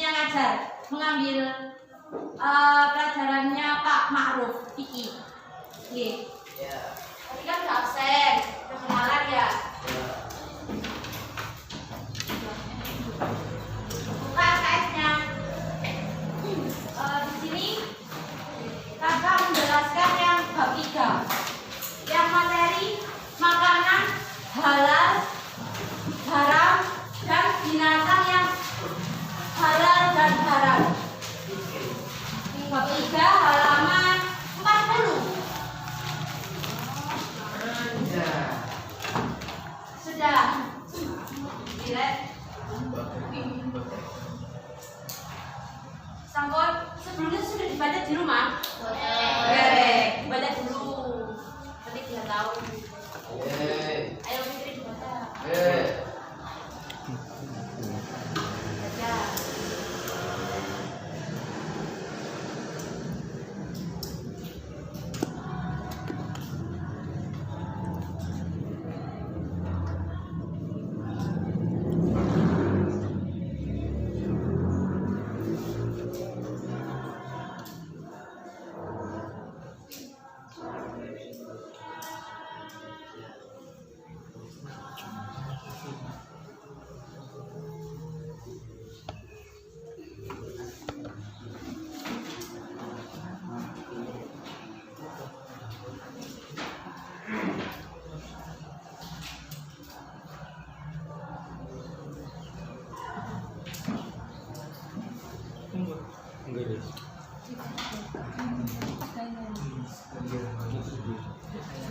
yang ngajar mengambil pelajarannya Pak Ma'ruf Iki. Nggih. Ya. Tadi kan udah absen, kenalan ya. Buka SKS-nya. Di sini kakak menjelaskan yang bab 3. Yang materi makanan halal, haram, dan binatang yang halal dan haram. Bab 3 halaman 40. Sudah. Gila. Sampun sebelumnya sudah dibaca di rumah? Boleh. Dibaca dulu. Nanti dia tahu. Ayo Fitri dibaca. Baca.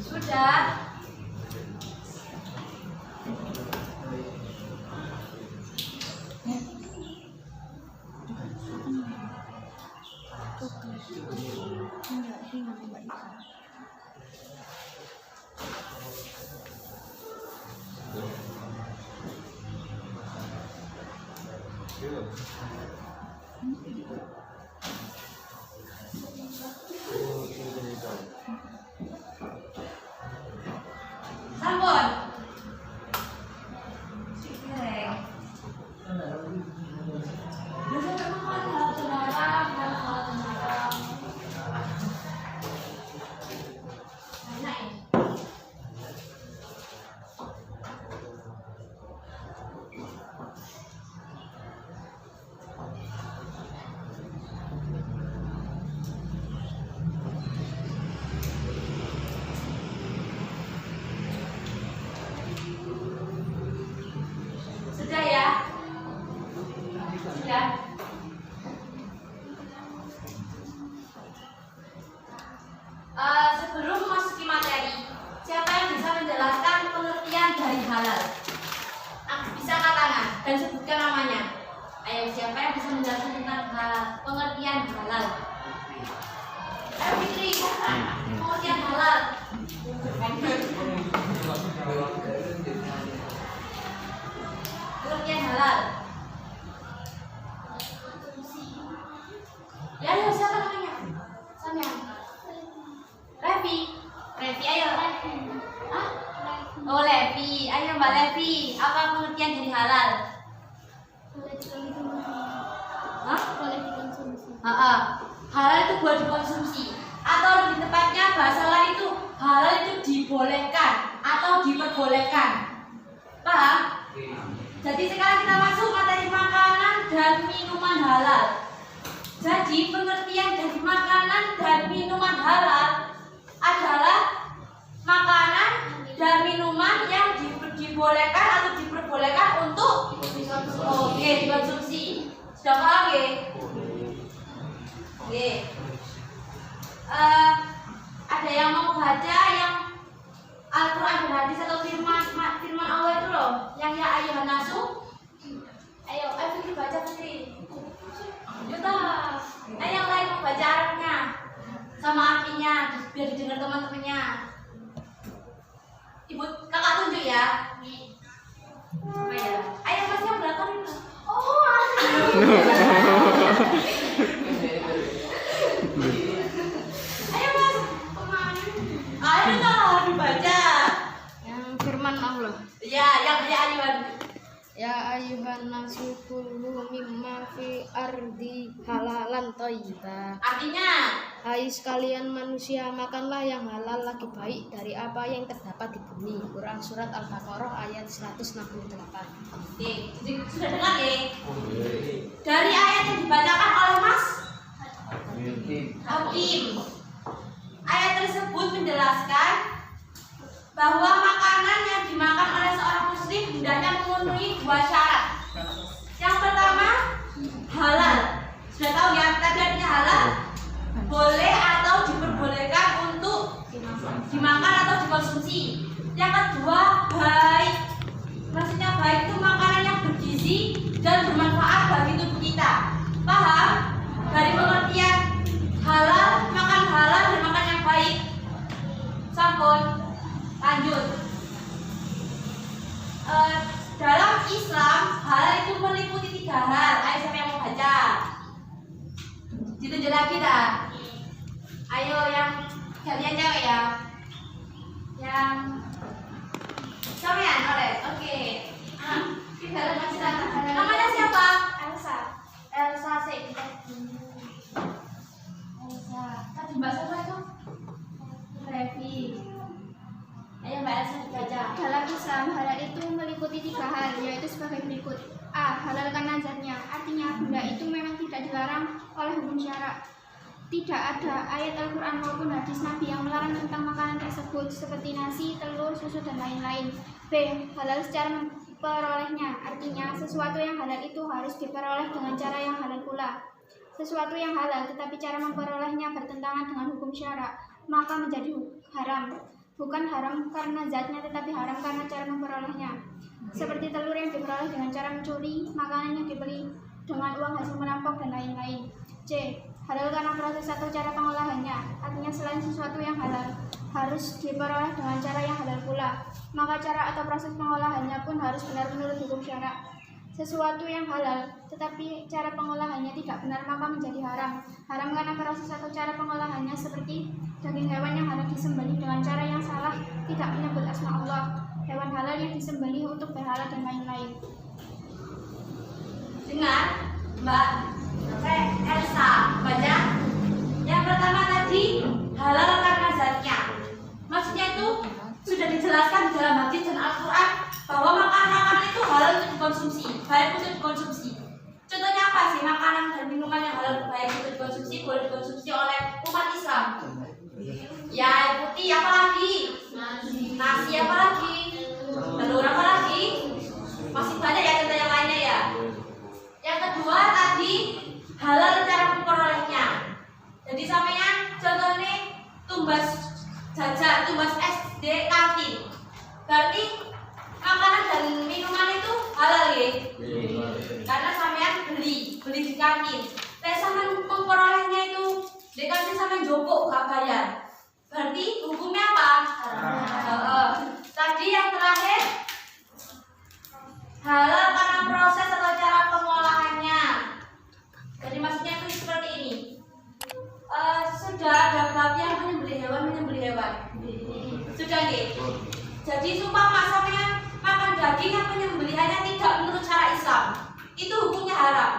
Sudah. Sampun. Sudah ya? Sudah. Sebelum memasuki materi, siapa yang bisa menjelaskan pengertian dari halal? Bisa angkat tangan dan sebutkan namanya. Ayo, siapa yang bisa menjelaskan tentang pengertian halal? Ayo Fitri, pengertian halal. Pengertian halal. Ya, ayo siapa namanya? Samia. Levi, ayo. Hah? Oh, Levi. Ayo Mbak Levi, apa pengertian dari halal? Hah? Boleh dikonsumsi. Halal itu boleh dikonsumsi. Atau lebih tepatnya bahasa lain itu halal itu dibolehkan atau diperbolehkan. Paham? Jadi sekarang kita masuk materi makanan dan minuman halal. Jadi pengertian dari makanan dan minuman halal adalah makanan dan minuman yang dibolehkan atau diperbolehkan untuk dikonsumsi. Sudah paham ya? Oke. Ada yang mau baca yang Al-Quran dan hadis atau firman Allah itu loh, yang ya ayuhan nasu. Ayo Fitri baca Fitri. Yuta. Yang lain mau baca Arabnya sama artinya biar didengar teman-temannya. Ibu kakak tunjuk ya. Ayo mas yang belakang itu. Oh. Ayo mas, kemana? Ayo dong dibaca. Yang firman Allah. Ya, yang ayuhan. Ya ayuhan nasu kullu mimma fi ardi halalan thayyiba. Artinya, hai sekalian manusia, makanlah yang halal lagi baik dari apa yang terdapat di bumi. Quran Surat Al-Baqarah ayat 168. Oke, sudah dengar ya? Dari ayat yang dibacakan oleh Mas Hakim, ayat tersebut menjelaskan bahwa makanan yang dimakan oleh seorang muslim hendaknya memenuhi 2 syarat. Yang pertama, halal. Sudah tahu ya, tadi artinya halal, boleh atau diperbolehkan untuk dimakan atau dikonsumsi. Yang kedua, baik. Maksudnya baik itu makanan yang bergizi dan bermanfaat bagi tubuh kita. Paham? Dari pengertian halal, makan halal dan makan yang baik. Sampun. Lanjut. Dalam Islam, halal itu meliputi 3 hal. Ayo siapa yang mau baca? Ditunjuk lagi dah. Ayo yang kalian cewek ya. Yang sampean, oleh. Oke. Namanya siapa? Elsa. Elsa sih. Elsa. Tadi Mbak siapa itu? Revi. Ayo Mbak Elsa dibaca. Dalam Islam, halal itu meliputi 3 hal, yaitu sebagai berikut. A. Halal karena zatnya, artinya benda itu memang tidak dilarang oleh hukum syara. Tidak ada ayat Al-Quran maupun hadis Nabi yang melarang tentang makanan tersebut, seperti nasi, telur, susu, dan lain-lain. B. Halal secara memperolehnya, artinya sesuatu yang halal itu harus diperoleh dengan cara yang halal pula. Sesuatu yang halal tetapi cara memperolehnya bertentangan dengan hukum syara, maka menjadi haram. Bukan haram karena zatnya, tetapi haram karena cara memperolehnya. Seperti telur yang diperoleh dengan cara mencuri, makanan yang dibeli dengan uang hasil merampok, dan lain-lain. C. Halal karena proses atau cara pengolahannya, artinya selain sesuatu yang halal harus diperoleh dengan cara yang halal pula, maka cara atau proses pengolahannya pun harus benar menurut hukum syara. Sesuatu yang halal tetapi cara pengolahannya tidak benar, maka menjadi haram. Haram karena proses atau cara pengolahannya, seperti daging hewan yang halal disembelih dengan cara yang salah, tidak menyebut asma Allah, hewan halal yang disembelih untuk berhala, dan lain-lain. Dengar, Mbak Elsa, baca. Yang pertama tadi, halal karena zatnya. Maksudnya itu sudah dijelaskan di dalam hadis dan Al-Quran bahwa makanan itu halal untuk dikonsumsi, baik untuk dikonsumsi. Contohnya apa sih makanan dan minuman yang halal baik untuk dikonsumsi, boleh dikonsumsi oleh umat Islam? Ya, putih apa lagi? Nasi apa lagi? Telur apa lagi? Masih banyak ya contoh yang lainnya ya. Yang kedua tadi, halal cara memperolehnya. Jadi sampean contohnya tumbas jajan, tumbas SD kantin. Berarti makanan dan minuman itu halal ya? Karena sampean beli di kantin. Tapi sampean memperolehnya itu di kantin sampean joko gak bayar. Berarti hukumnya apa? Tadi yang terakhir, halal karena proses atau cara pengolahannya. Jadi maksudnya itu seperti ini. Sudah ada bab yang menyembelih hewan. Sudah nih. Jadi sumpah sampean makan daging yang penyembelihannya tidak menurut syara Islam, itu hukumnya haram.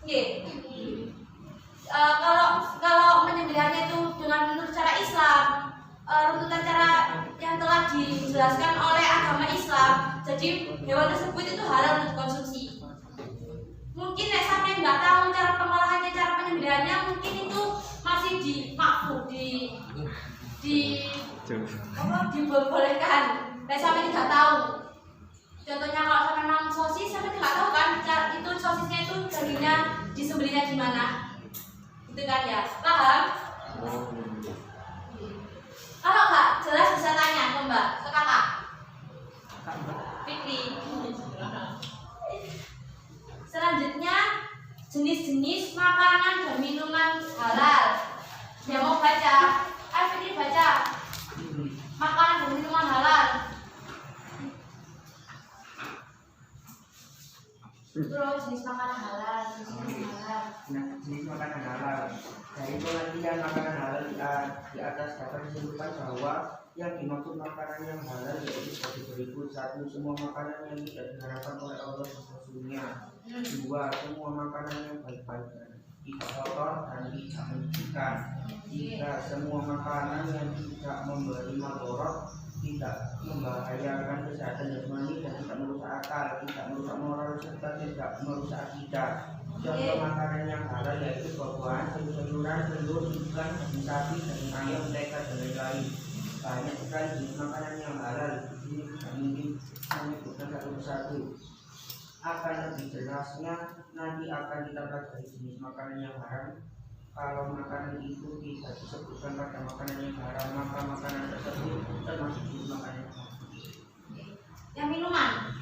Nggih. Kalau penyembelihannya itu dengan menurut cara Islam, runtutan cara yang telah dijelaskan oleh agama Islam, jadi hewan tersebut itu halal untuk dikonsumsi. Mungkin sampai nggak tahu cara pengolahannya, cara penyembelihannya, mungkin itu masih dibolehkan. Sampai tidak tahu. Contohnya kalau sampai memang sosis, sampai tidak tahu kan itu sosisnya itu dagingnya disembelihnya gimana. Itu kan ya, paham? Kalau nggak jelas bisa tanya ke Mbak, ke kakak Fikri. Selanjutnya, jenis-jenis makanan dan minuman halal. Yang mau baca, Fikri baca. Makanan dan minuman halal. Terus jenis makanan halal, jenis makanan halal. Dari pengertian makanan halal di atas dapat disimpulkan bahwa Yang dimaksud makanan yang halal yaitu seperti berikut: 1. Semua makanan yang tidak diharapkan oleh Allah dan Rasulnya. 2. Semua makanan yang baik-baik dan tidak kotor dan tidak menjijikan. 3. Semua makanan yang tidak memberi madorot, tidak membahayakan kesehatan jasmani dan tidak merusak akal, tidak merusak moral serta tidak merusak akidah. Contoh makanan yang halal yaitu buah-buahan, sayur-sayuran, telur, ikan, daging sapi, daging ayam, mentega dan lain-lain. Banyak sekali jenis makanan yang halal. Ini tidak mungkin menyebutkan satu persatu. Akan lebih jelasnya nanti akan kita pelajari jenis makanan yang haram. Kalau makanan itu tidak disebutkan pada makanan yang haram, maka makanan tersebut termasuk jenis makanan yang haram. Yang minuman.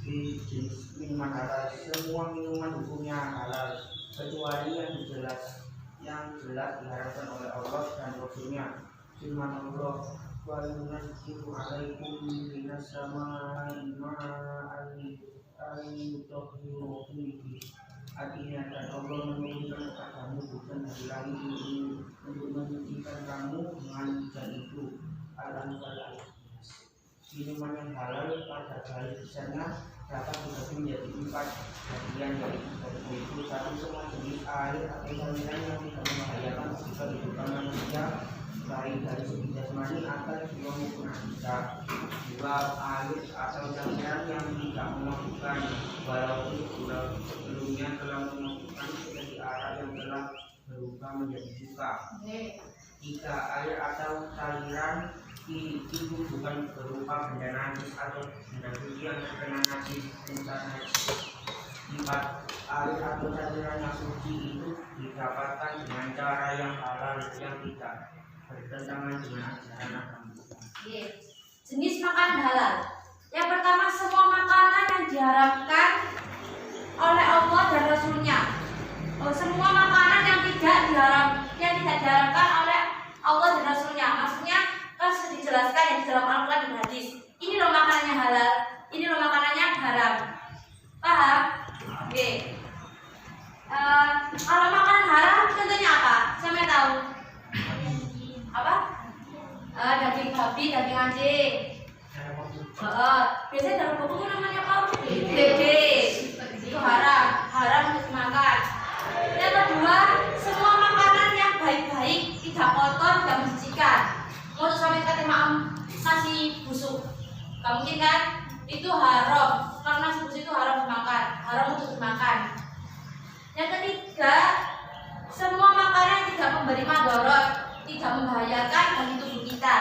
Di jenis minuman halal, semua minuman hukumnya halal kecuali yang jelas diharapkan oleh Allah dan Rasulnya. Firman Allah, wa yunazzilu alaikum minas samaa'i ma'an yutahhirukum bihi. Artinya, dan Allah menurunkan kepadamu hujan dari langit ini untuk menyucikan kamu dengan hujan itu. Al-Anfal ayat 11. Minuman yang halal pada garis besarnya dapat dibagi menjadi 4 bagian, yaitu 1. Semua jenis air atau cairan yang tidak membahayakan kehidupan manusia baik dari segi jasmani atau jiwa maupun akidah. 2. Air atau cairan yang tidak memabukkan walaupun sebelumnya telah memabukkan seperti arak yang telah berubah menjadi cuka. 3. Air atau cairan itu bukan berupa benda najis atau benda suci yang terkena najis. 4. Air atau cairan yang suci itu didapatkan dengan cara yang halal yang tidak bertentangan dengan ajaran agama. Jenis makanan halal. Yang pertama, semua makanan yang diharamkan oleh Allah dan Rasulnya. Semua makanan yang tidak diharamkan oleh Allah dan Rasulnya. Maksudnya kan sudah dijelaskan yang di dalam Al-Quran dan hadis. Ini loh makanannya halal, ini loh makanannya haram. Paham? Oke. Kalau makanan haram contohnya apa? Siapa yang tahu? Apa? Daging babi, daging anjing. Biasanya dalam buku namanya apa? Dede. Itu haram untuk dimakan. Yang kedua, semua makanan yang baik-baik, tidak kotor, tidak menjijikan. Mau sampai kata maaf nasi busuk, gak mungkin kan? Itu haram. Kalau nasi busuk itu haram dimakan, haram untuk dimakan. Yang ketiga, semua makanan yang tidak memberi madorot, tidak membahayakan bagi tubuh kita.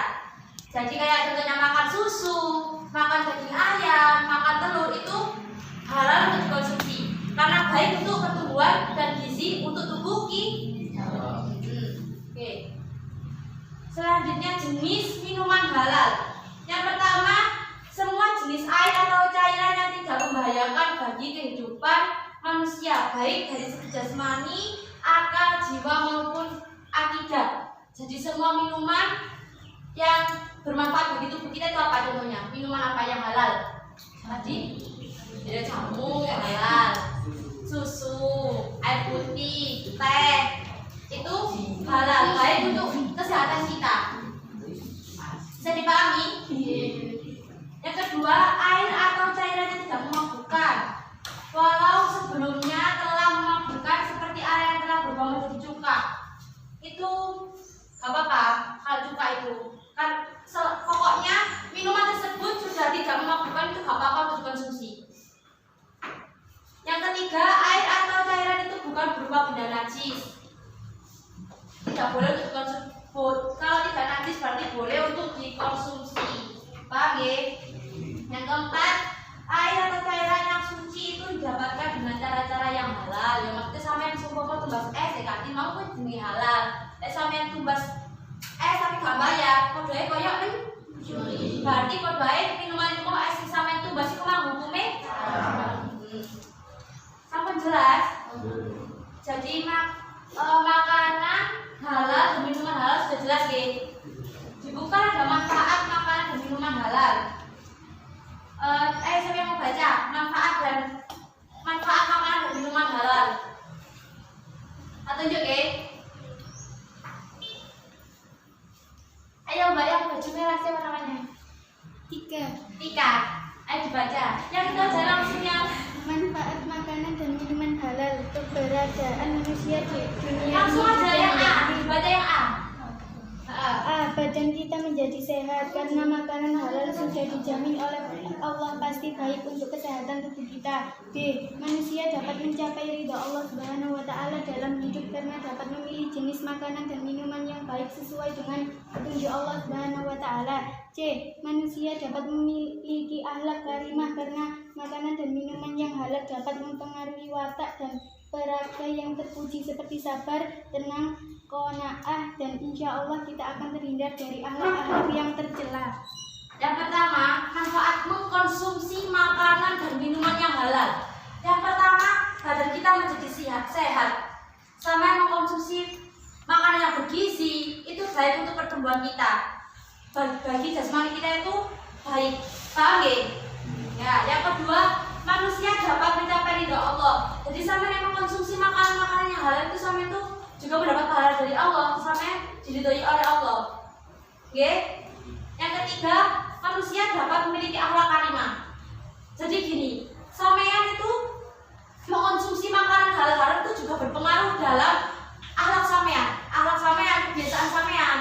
Jadi kayak contohnya makan susu, makan daging ayam, makan telur itu halal untuk dikonsumsi karena baik untuk pertumbuhan dan gizi untuk tubuh kita. Oke. Selanjutnya jenis minuman halal. Yang pertama, semua jenis air atau cairan yang tidak membahayakan bagi kehidupan manusia baik dari segi jasmani, akal, jiwa maupun akidah. Jadi semua minuman yang bermanfaat bagi tubuh kita itu apa contohnya? Minuman apa yang halal? Tadi jamu halal, susu, air putih, teh itu halal baik untuk kesehatan kita. Bisa dipahami? Yang kedua, air atau cairan yang tidak memabukkan walau sebelumnya telah memabukkan seperti air yang telah berubah menjadi cuka. Itu gak apa-apa kalau cuka itu kan pokoknya minuman tersebut sudah tidak memabukkan, itu gak apa-apa untuk dikonsumsi. Yang ketiga, air atau cairan itu bukan berupa benda najis, tidak boleh untuk dikonsumsi. Kalau tidak najis berarti boleh untuk dikonsumsi. Paham ya? Yang keempat, air atau cairan yang suci itu didapatkan dengan cara-cara yang halal. Yang maksudnya sama yang sumpah tumbas es ya kan, mau pun demi halal. Sama yang tumbas es tapi gak bayar, kodoe koyok berarti kodoe minuman itu mau es sama yang tumbas itu mau hukumnya sampai jelas. Jadi makanan halal dan minuman halal sudah jelas ya. Bukan ada manfaat makanan dan minuman halal. Ayo dibaca. Yang kita ajar maksudnya Manfaat makanan dan minuman halal, keberadaan manusia di dunia langsung ini aja juga yang A. menjadi Dibaca yang A. badan kita menjadi sehat karena makanan halal sudah dijamin oleh Allah pasti baik untuk kesehatan tubuh kita. B. Manusia dapat mencapai ridha Allah Subhanahu wa taala dalam hidup karena dapat memilih jenis makanan dan minuman yang baik sesuai dengan petunjuk Allah Subhanahu wa taala. C. Manusia dapat memiliki akhlak karimah karena makanan dan minuman yang halal dapat mempengaruhi watak dan peragai yang terpuji seperti sabar, tenang, qanaah, dan insya Allah kita akan terhindar dari akhlak-akhlak yang tercela. Yang pertama, manfaat mengkonsumsi makanan dan minuman yang halal. Yang pertama, badan kita menjadi sehat. Sama yang mengkonsumsi makanan yang bergizi, itu baik untuk pertumbuhan kita. Bagi jasmani kita itu baik. Paham ya? Ya, yang kedua, manusia dapat mencapai ridha Allah. Jadi sama yang mengkonsumsi makanan-makanan yang halal itu sama itu juga mendapat pahala dari Allah, sama yang diridhoi oleh Allah. Oke? Yang ketiga, manusia dapat memiliki akhlak karimah. Jadi gini, sampean itu mengkonsumsi makanan halal itu juga berpengaruh dalam akhlak sampean, kebiasaan sampean.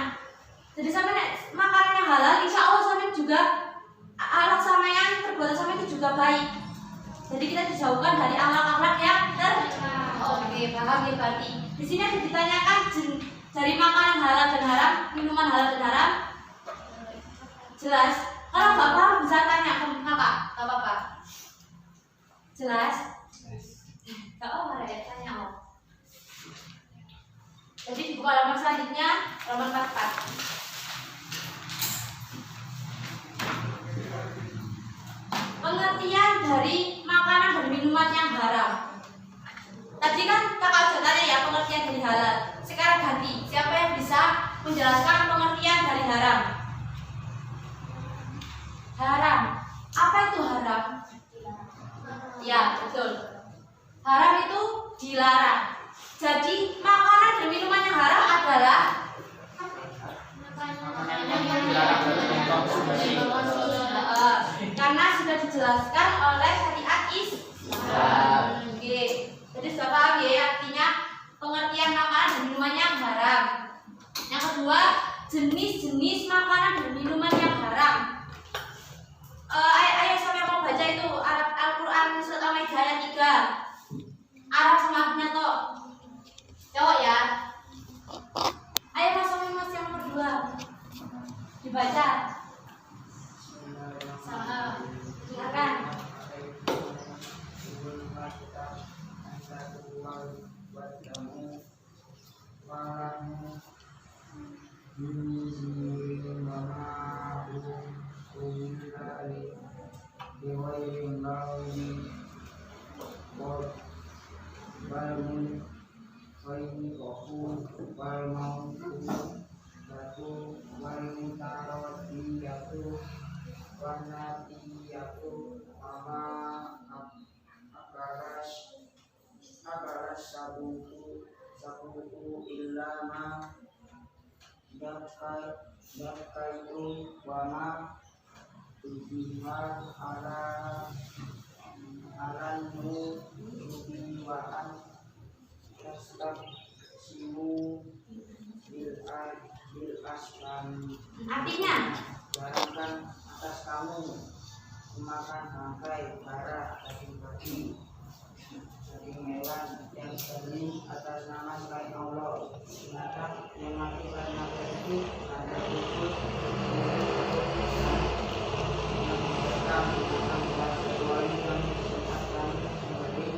Jadi sampean makanan yang halal, insya Allah sampean juga akhlak sampean, perbuatan sampean itu juga baik. Jadi kita dijauhkan dari akhlak-akhlak yang Oke, paham ya berarti. Di sini ada ditanyakan dari makanan halal dan haram, minuman halal dan haram. Jelas? Kalau nggak paham bisa tanya ke kakak, nggak apa-apa. Jelas? Nggak apa-apa ya, tanya om. Jadi dibuka halaman selanjutnya, halaman 44. Pengertian dari makanan dan minuman yang haram. Tadi kan kakak sudah tanya ya pengertian dari halal. Sekarang ganti, siapa yang bisa menjelaskan pengertian dari haram? Haram. Apa itu haram? Ya, betul. Haram itu dilarang. Jadi makanan dan minuman yang haram adalah karena sudah dijelaskan oleh syariat Islam. Oke. Jadi sudah paham ya artinya pengertian makanan dan minuman yang haram. Yang kedua, jenis-jenis makanan dan minuman yang haram. Ayat siapa yang mau baca itu Al-Quran surat Al-Maidah ayat 3. Arab semangatnya toh. Cowok ya. Ayo mas yang nomor 2 dibaca. Silakan. Sabuku ilama dakaitu wama tubihan alanmu tubihan yastab simu bil aslam. Artinya Jangankan atas kamu memakan bangkai darah daging babi daging hewan yang sering atas nama selain Allah. Binatang yang mati karena itu ada ikut yang kecuali yang disebutkan sembelih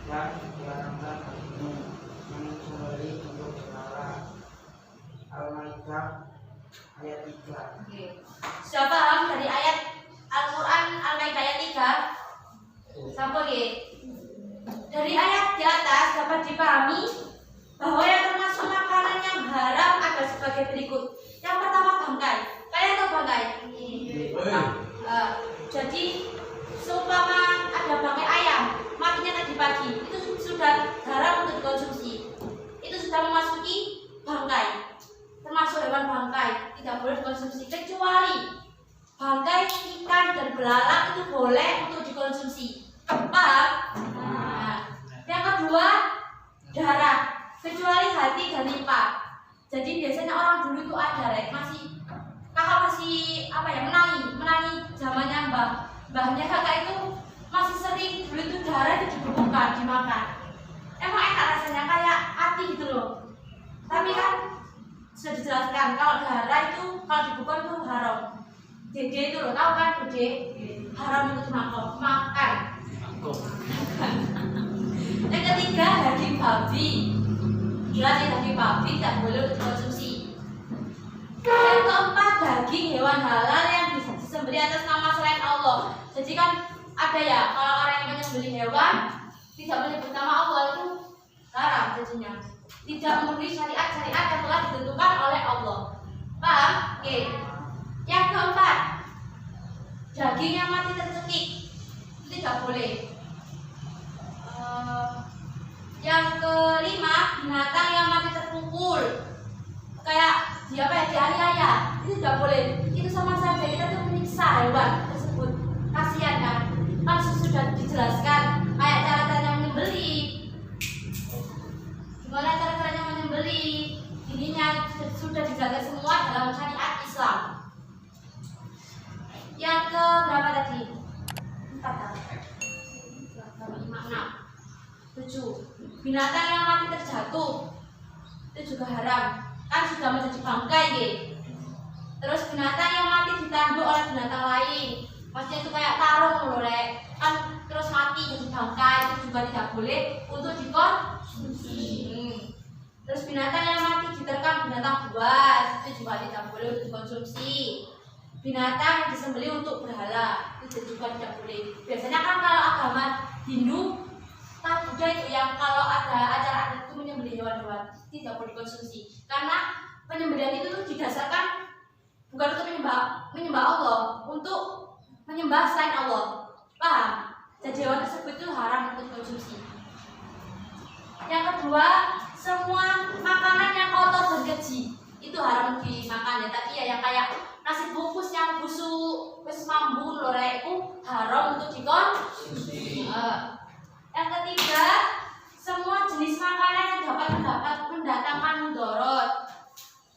dan dilarangkan bagimu menyembelih untuk berhala. Al-Maidah ayat 3. Oke. Sudah paham dari ayat Al-Quran Al-Maidah ayat 3? Sampai ya. Dari ayat di atas dapat dipahami bahwa yang termasuk makanan yang haram ada sebagai berikut. Yang pertama bangkai. Kalian tahu bangkai? Jadi seumpama ada bangkai ayam matinya tadi pagi, itu sudah haram untuk dikonsumsi. Itu sudah memasuki bangkai, termasuk hewan bangkai, tidak boleh dikonsumsi kecuali bangkai ikan dan belalang itu boleh untuk dikonsumsi. Paham? Nah, yang kedua, darah, kecuali hati dan limpa. Jadi biasanya orang dulu itu ada, kakak masih menangi zamannya mbahnya kakak itu masih sering dulu itu darah itu dibekukan, dimakan. Emang enak rasanya kayak hati gitu loh. Tapi kan sudah dijelaskan kalau darah itu kalau dibekukan itu haram. Dede itu loh, tahu kan dede? Haram untuk makan. Yang ketiga, daging babi. Jelas ya, daging babi tidak boleh untuk dikonsumsi. Yang keempat, daging hewan halal yang disembelih atas nama selain Allah. Jadi kan ada ya, kalau orang yang menyembelih hewan tidak menyebut nama Allah itu haram jadinya. Tidak memenuhi syariat-syariat yang telah ditentukan oleh Allah. Paham? Oke. Yang keempat, daging yang mati tercekik itu tidak boleh. Yang kelima, binatang yang mati terpukul kayak dianiaya itu tidak boleh. Itu sama saja kita tuh menyiksa hewan tersebut. Kasihan kan? Kan sudah dijelaskan kayak cara-caranya menyembelih, gimana cara-caranya menyembelih, ininya sudah dijelaskan semua dalam syariat Islam. Yang ke berapa tadi? 7. Binatang yang mati terjatuh itu juga haram, kan sudah menjadi bangkai ya. Terus binatang yang mati ditanduk oleh binatang lain, maksudnya itu kayak tarung loh rek, kan terus mati jadi bangkai, itu juga tidak boleh untuk dikonsumsi. Terus binatang yang mati diterkam binatang buas, itu juga tidak boleh untuk dikonsumsi. Binatang yang disembelih untuk berhala itu juga tidak boleh. Biasanya kan kalau agama Hindu tak juga itu yang kalau ada acara adat itu menyembelih hewan-hewan tidak boleh dikonsumsi, karena penyembelihan itu tuh didasarkan bukan untuk menyembah Allah, untuk menyembah selain Allah. Paham? Jadi hewan tersebut itu haram untuk dikonsumsi. Yang kedua, semua makanan yang kotor dan keji itu haram dimakan ya. Tapi ya yang kayak nasi bungkus yang busuk wis mambu lorek itu haram untuk dikonsumsi. Yang ketiga, semua jenis makanan yang dapat mendatangkan mudarat,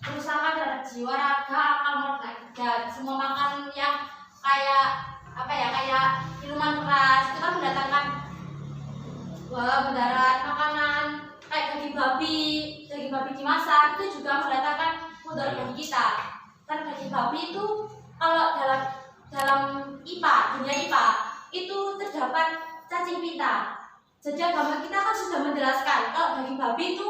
kerusakan terhadap jiwa, raga, akal, moral, dan semua makanan yang kayak kayak minuman keras itu kan mendatangkan mudarat. Makanan kayak daging babi dimasak itu juga mendatangkan mudarat bagi kita. Kan daging babi itu kalau dalam dunia IPA itu terdapat cacing pita. Jadi agama kita kan sudah menjelaskan kalau daging babi itu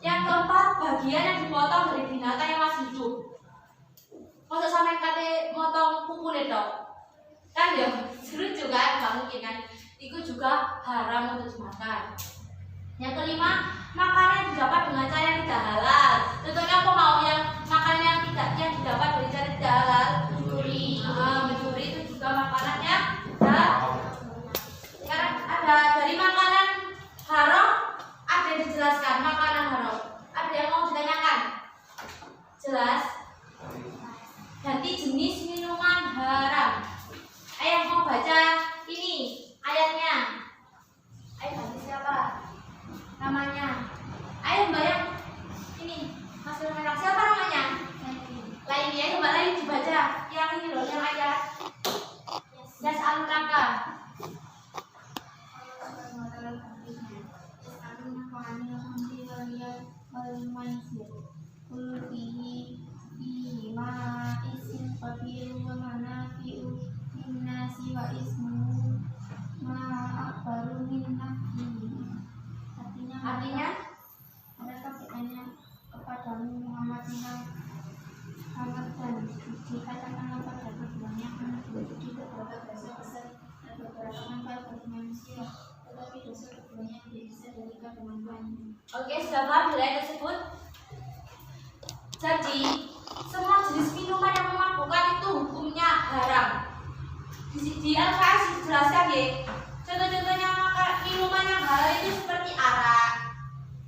Yang keempat, bagian yang dipotong dari binatang yang masih hidup. Masa sampai kate motong kukulnya dok, kan ya lucu kan, nggak mungkin kan? Itu juga haram untuk dimakan. Yang kelima, makanan yang didapat dengan cara yang tidak halal. Contohnya apa mau yang makanan yang didapat dari cara tidak halal? Mencuri itu juga makanannya sekarang ada dari makanan haram, ada yang dijelaskan makanan haram. Ada yang mau ditanyakan? Jelas? Ganti jenis minuman haram. Ayo mau baca ini ayatnya. Ayo ganti siapa? Namanya. Ayo mbak yang ini Mas Merah. Siapa namanya? Lain ya, mbak Lain dibaca. Yang ini loh, yang ayat. Jas al-Raka. Artinya adakah bertanya kepadamu Muhammad dan dikatakanlah pada keduanya akan memiliki beberapa dosa besar dan beberapa manfaat bagi manusia, tetapi dosa keduanya tidak bisa diberikan manfaatnya. Oke, sudah paham wilayah tersebut? Jadi, semua jenis minuman yang memabukkan itu hukumnya haram. Di LKS dijelaskan ya. Contoh-contohnya minuman yang halal itu seperti arak,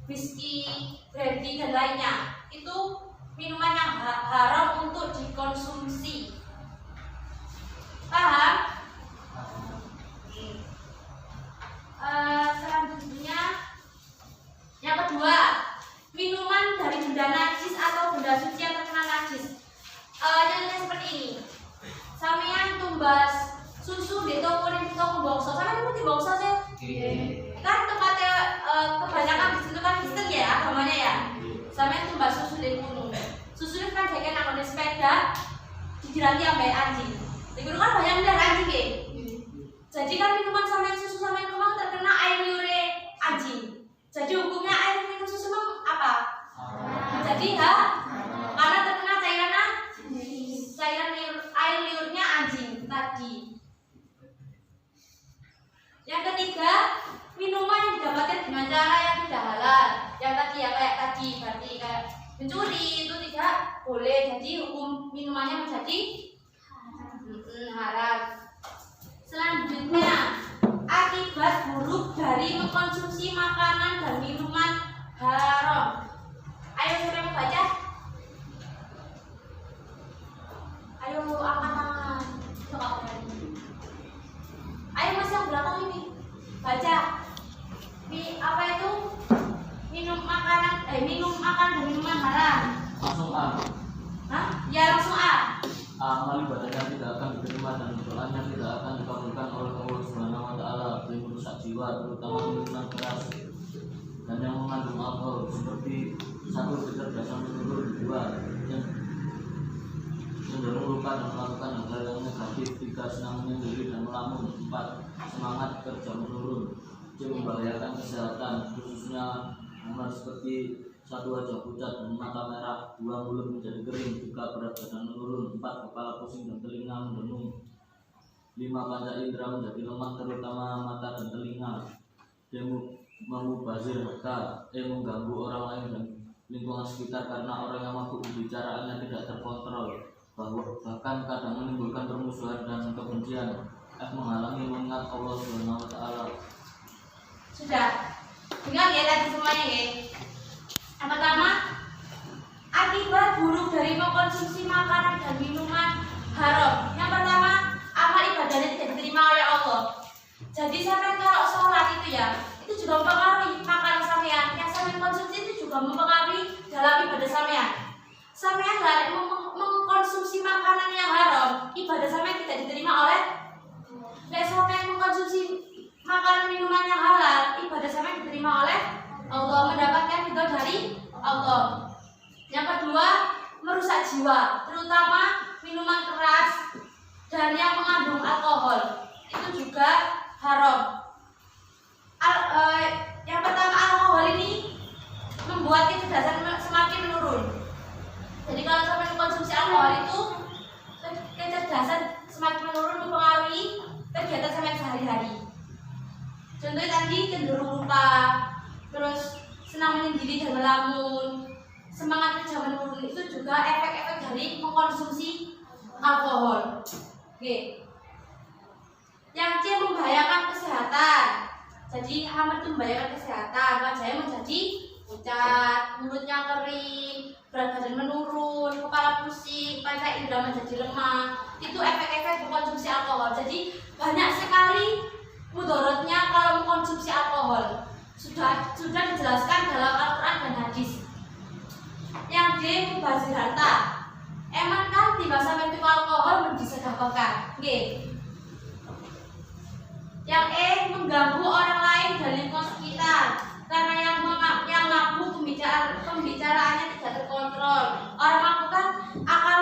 whisky, brandy dan lainnya. Itu minuman yang haram untuk dikonsumsi. Paham? Selanjutnya yang kedua, minuman dari benda najis atau benda suci yang terkena najis. Contohnya seperti ini. Sampeyan tumbas susu di toko bongso. Sampeyan ngerti bongso sih? Kan tempatnya kebanyakan di situ kan Kristen ya agamanya ya. Sampeyan tumbas susu di gunung. Susu kan jaga nang sepeda dijiranti sampai anjing. Di gunung kan banyak bener anjing ya. Jadi kan minuman sampeyan susu sampeyan kemang terkena air liure anjing. Jadi hukumnya air minum susu apa? Jadi karena terkena cairan air liurnya anjing tadi. Yang ketiga, minuman yang didapatkan dengan cara yang tidak halal. Yang tadi ya kayak tadi berarti kayak mencuri itu tidak boleh. Jadi hukum minumannya menjadi haram. Selanjutnya, akibat buruk dari mengkonsumsi makanan dan minuman haram. Ayo siapa yang mau baca? Ayo angkat tangan. Coba ayo mas yang belakang ini baca. Apa itu? Minum makanan dan minuman haram. Langsung A. Hah? Ya langsung A. Amal ibadahnya tidak akan diterima dan doanya tidak akan dikabulkan oleh Allah Subhanahu wa taala, merusak jiwa, terutama minuman keras dan yang mengandung alkohol, seperti 1 kecerdasan menurun, 2 cenderung lupa dan melakukan hal yang negatif, 3 senang menyendiri dan melamun, 4 semangat kerja menurun, C membahayakan kesehatan, khususnya hama seperti 1 wajah pucat dan mata merah, 2 mulut menjadi kering, 3 berat badan menurun, 4 kepala pusing dan telinga mendengung, 5 panca indera menjadi lemah terutama mata dan telinga, D memubazir harta, E mengganggu orang lain dan lingkungan sekitar karena orang yang mabuk pembicaraannya tidak terkontrol, bahkan kadang menimbulkan permusuhan dan kebencian, F menghalangi mengingat Allah Subhanahu wa taala. Sudah. Dengar ya tadi semuanya ya. Yang pertama, akibat buruk dari mengkonsumsi makanan dan minuman haram. Yang pertama, amal ibadahnya tidak diterima oleh Allah. Jadi sampai kalau sholat itu ya, itu juga mempengaruhi makanan sampean. Yang sampean konsumsi itu juga mempengaruhi dalam ibadah sampean. Sampean mengkonsumsi makanan yang haram, ibadah sampean tidak diterima oleh. Nek sampean mengkonsumsi makanan minuman yang halal, ibadah sampean diterima oleh Allah, mendapatkan ridho dari Allah. Yang kedua, merusak jiwa, terutama minuman keras dan yang mengandung alkohol. Itu juga haram. Yang pertama, alkohol ini membuat kecerdasan semakin menurun. Jadi kalau sampai mengkonsumsi alkohol itu kecerdasan semakin menurun, mempengaruhi kegiatan sampai sehari-hari. Contohnya tadi cenderung lupa, terus senang menyendiri dan melamun, semangat kerja menurun. Itu juga efek-efek dari mengkonsumsi alkohol. Oke. Yang C membahayakan kesehatan. Jadi hamat itu membahayakan kesehatan. Wajahnya menjadi pucat, mulutnya kering, berat badan menurun, kepala pusing, panca indera menjadi lemah. Itu efek-efek mengkonsumsi alkohol. Jadi banyak sekali mudaratnya kalau mengkonsumsi alkohol. Sudah dijelaskan dalam Al-Quran dan hadis. Yang D mubazir harta. Emang kan di masa itu alkohol disedekahkan. Nggih. Yang E mengganggu orang lain dan lingkungan sekitar karena yang mabuk pembicaraannya tidak terkontrol. Orang mabuk kan akal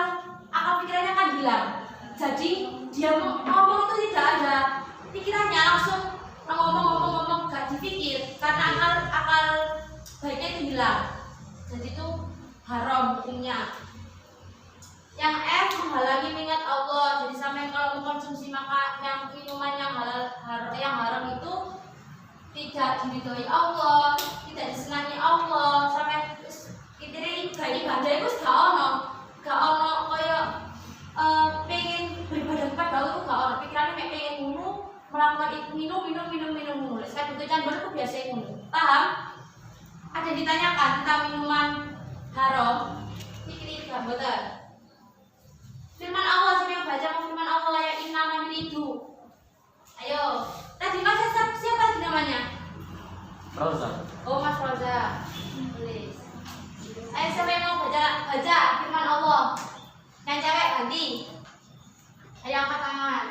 pikirannya kan hilang. Jadi dia ngomong itu tidak ada pikirannya, langsung ngomong gak dipikir karena akal baiknya itu hilang. Jadi itu haram hukumnya. Yang F menghalangi mengingat Allah. Jadi sampai kalau mengkonsumsi yang minuman yang haram itu tidak diridhoi Allah, tidak disenangi Allah, sampai kitire ibadah itu gak ono kaya pengen beribadah kepada Allah itu gak ono. Pikirannya pengen melakukan itu minum. Saya butuhkan baru kebiasaan ngono. Paham? Ada yang ditanyakan tentang minuman haram. tiga betul. Firman Allah sini yang baca firman Allah yang inna itu. Ayo, tadi Mas siapa lagi namanya? Rosa. Oh Mas Roza, tulis. Ayo siapa yang mau baca firman Allah? Yang cewek ganti. Ayo angkat tangan.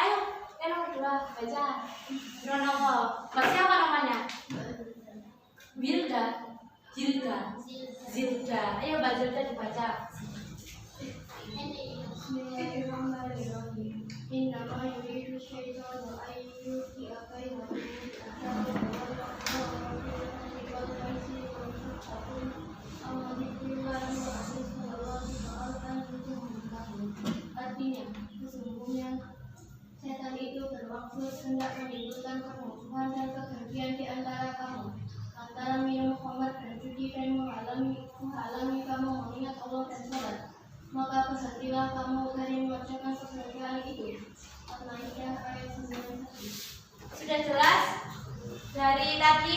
Ayo, yang nomor 2 baca firman Allah. Mas siapa namanya? Wilda, Zilda. Ayo Mbak Zilda dibaca. Bismillahirrahmanirrahim. Innama yuridu syaitanu an yuqi'a bainakum Artinya, sesungguhnya setan itu bermaksud hendak menimbulkan permusuhan dan kebencian di antara kamu, antara minum khamar dan judi dan menghalangi kamu mengingat Allah dan sholat. Maka berhentilah kamu dari mengerjakan pekerjaan itu. Al-Maidah ayat 91. Sudah jelas dari tadi